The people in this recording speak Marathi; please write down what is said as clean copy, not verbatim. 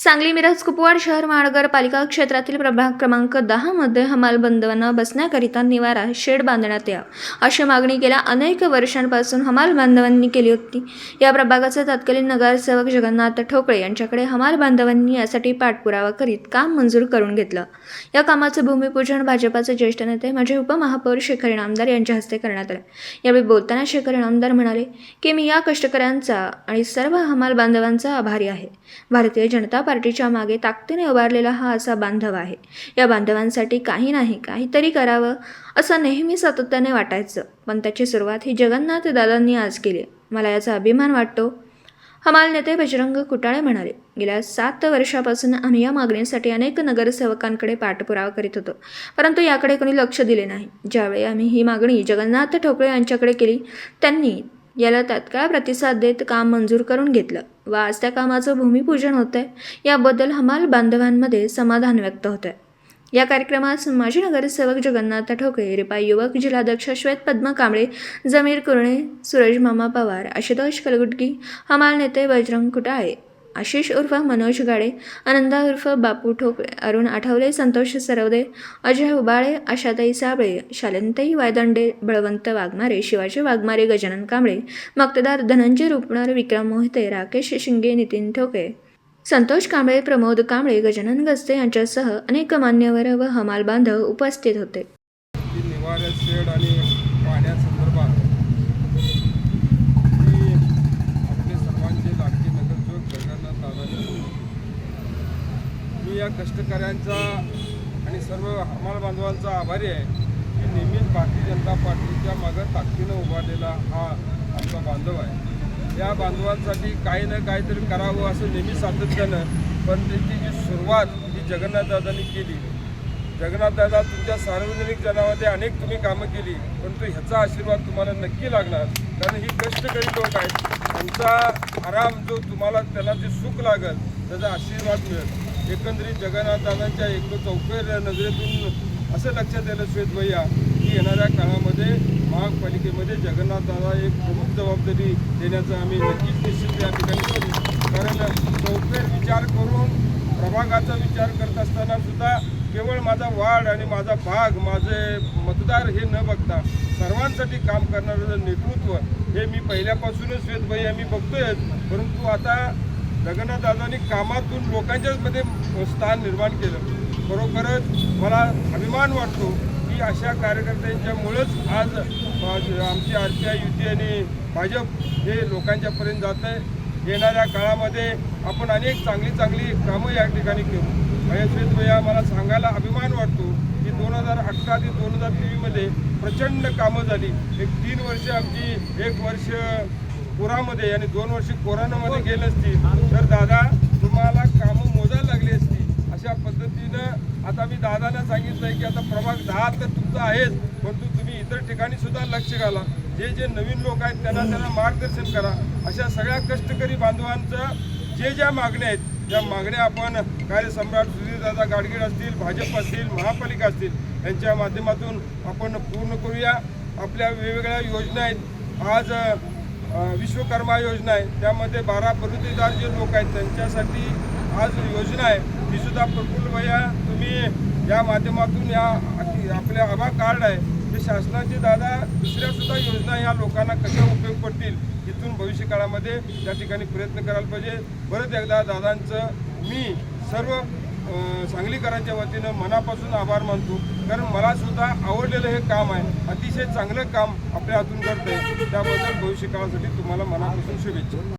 सांगली मिरज कुपवाड शहर महानगरपालिका क्षेत्रातील प्रभाग क्रमांक 10 मध्ये हमाल बांधवांना बसण्याकरिता निवारा शेड बांधण्यात यावा अशी मागणी गेल्या अनेक वर्षांपासून हमाल बांधवांनी केली होती। या प्रभागाचे तत्कालीन नगरसेवक जगन्नाथ ठोकळे यांच्याकडे हमाल बांधवांनी यासाठी पाठपुरावा करीत काम मंजूर करून घेतलं। या कामाचे भूमिपूजन भाजपाचे ज्येष्ठ नेते माजी उपमहापौर शेखर इनामदार यांच्या हस्ते करण्यात आले। यावेळी बोलताना शेखर इनामदार म्हणाले की मी या कष्टकऱ्यांचा आणि सर्व हमाल बांधवांचा आभारी आहे। भारतीय जनता पार्टीच्या मागे ताकदीने उभारलेला हा असा बांधव आहे। या बांधवांसाठी काही नाही काहीतरी करावं असं नेहमी सातत्याने वाटायचं, पण त्याची सुरुवात ही जगन्नाथ दादांनी आज केली। मला याचा अभिमान वाटतो। हमाल नेते बजरंग कुटाळे म्हणाले, गेल्या 7 वर्षापासून आम्ही या मागणीसाठी अनेक नगरसेवकांकडे पाठपुरावा करीत होतो, परंतु याकडे कोणी लक्ष दिले नाही। ज्यावेळी आम्ही ही मागणी जगन्नाथ ठोकळे यांच्याकडे केली, त्यांनी याला तात्काळ प्रतिसाद देत काम मंजूर करून घेतलं व आज त्या कामाचं भूमिपूजन होतंय। याबद्दल हमाल बांधवांमध्ये समाधान व्यक्त होतंय। या कार्यक्रमात माजी नगरसेवक जगन्नाथ ठोकळे, रिपाई युवक जिल्हाध्यक्ष श्वेत पद्मा कांबळे, जमीर कुरणे, सूरज मामा पवार, आशुतोष कलगुटगी, हमाल नेते बजरंग कुटाळे, आशिष उर्फ मनोज गाडे, आनंदा उर्फ बापू ठोकळे, अरुण आठवले, संतोष सरवदे, अजय उबाळे, आशाताई साबळे, शालिनताई वायदंडे, बळवंत वाघमारे, शिवाजी वाघमारे, गजानन कांबळे, मक्तेदार धनंजय रुपणार, विक्रम मोहिते, राकेश शिंगे, नितीन ठोके, संतोष कांबळे, प्रमोद कांबळे, गजानन गस्ते यांच्यासह अनेक मान्यवर व हमाल बांधव उपस्थित होते। निवारा शेड आणि पाण्यासंदर्भात आपले सर्वांचे लाडके नगरसेवक जगन्नाथ दादांनी मी या कष्टकऱ्यांचा आणि सर्व हमाल बांधवांचा आभारी आहे की नेहमीच भारतीय जनता पार्टीच्या मागं ताकदीनं उभारलेला हा आमचा बांधव आहे। या बांधवांसाठी काही ना काहीतरी करावं असं नेहमी सातत्यानं, पण त्याची जी सुरुवात ही जगन्नाथ दादांनी केली। जगन्नाथ दादा, तुमच्या सार्वजनिक जनामध्ये अनेक तुम्ही कामं केली, परंतु ह्याचा आशीर्वाद तुम्हाला नक्की लागणार, कारण ही कष्टकरी लोक आहेत। त्यांचा आराम जो तुम्हाला त्यांना जे सुख लागेल त्याचा आशीर्वाद मिळेल। एकंदरीत जगन्नाथ दादांच्या एक चौफेर नजरेतून असं लक्षात येतं श्वेत भैया की येणाऱ्या काळामध्ये महापालिकेमध्ये जगन्नाथ दादा एक प्रमुख जबाबदारी देण्याचं आम्ही नक्कीच निश्चित या ठिकाणी करू। कारण चौफेर विचार करून प्रभागाचा विचार करत असताना सुद्धा केवळ माझा वार्ड आणि माझा भाग, माझे मतदार हे न बघता सर्वांसाठी काम करणारं नेतृत्व हे मी पहिल्यापासूनच श्वेत भैया मी बघतोय। परंतु आता जगन्नाथ दादांनी कामातून लोकांच्यामध्ये स्थान निर्माण केलं। खरोखरच मला अभिमान वाटतो की अशा कार्यकर्त्यांच्यामुळेच आज आमची RPI युती आणि भाजप हे लोकांच्यापर्यंत जात आहे। येणाऱ्या काळामध्ये आपण अनेक चांगली कामं या ठिकाणी करू। श्वेत भैया, मला सांगायला अभिमान वाटतो की 2018 ते 2023 प्रचंड कामं झाली। एक 3 वर्ष आमची, 1 वर्ष पुरामध्ये आणि 2 वर्ष कोरोनामध्ये गेले असतील तर दादा तुम्हाला कामं मोजायला लागली असती। अशा पद्धतीनं आता मी दादांना सांगितलं आहे की आता प्रभाग 10 तर तुमचा आहेच, परंतु तुम्ही इतर ठिकाणी सुद्धा लक्ष घाला। जे नवीन लोक आहेत त्यांना मार्गदर्शन करा। अशा सगळ्या कष्टकरी बांधवांचं ज्या मागण्या आहेत त्या मागण्या आपण कार्यसम्राट सुधीरदादा गाडगीळ असतील, भाजप असतील, महापालिका असतील यांच्या माध्यमातून आपण पूर्ण करूया। आपल्या वेगवेगळ्या योजना आहेत। आज विश्वकर्मा योजना आहे, त्यामध्ये 12 पदवीधर जे लोक आहेत त्यांच्यासाठी आज योजना आहे, ती सुद्धा प्रफुल्ल भैया तुम्ही या माध्यमातून या आपल्या आभा कार्ड आहे ते शासनाचे दादा दुसऱ्या सुद्धा योजना या लोकांना कशा उपयोग पडतील इथून भविष्य काळामध्ये त्या ठिकाणी प्रयत्न करायला पाहिजे। परत एकदा दादांचं मी सर्व सांगलीकरांच्या वतीनं मनापासून आभार मानतो, कारण मला सुद्धा आवडलेलं हे काम आहे। अतिशय चांगलं काम आपल्या हातून घडतंय, त्याबद्दल भविष्य काळासाठी तुम्हाला मनापासून शुभेच्छा।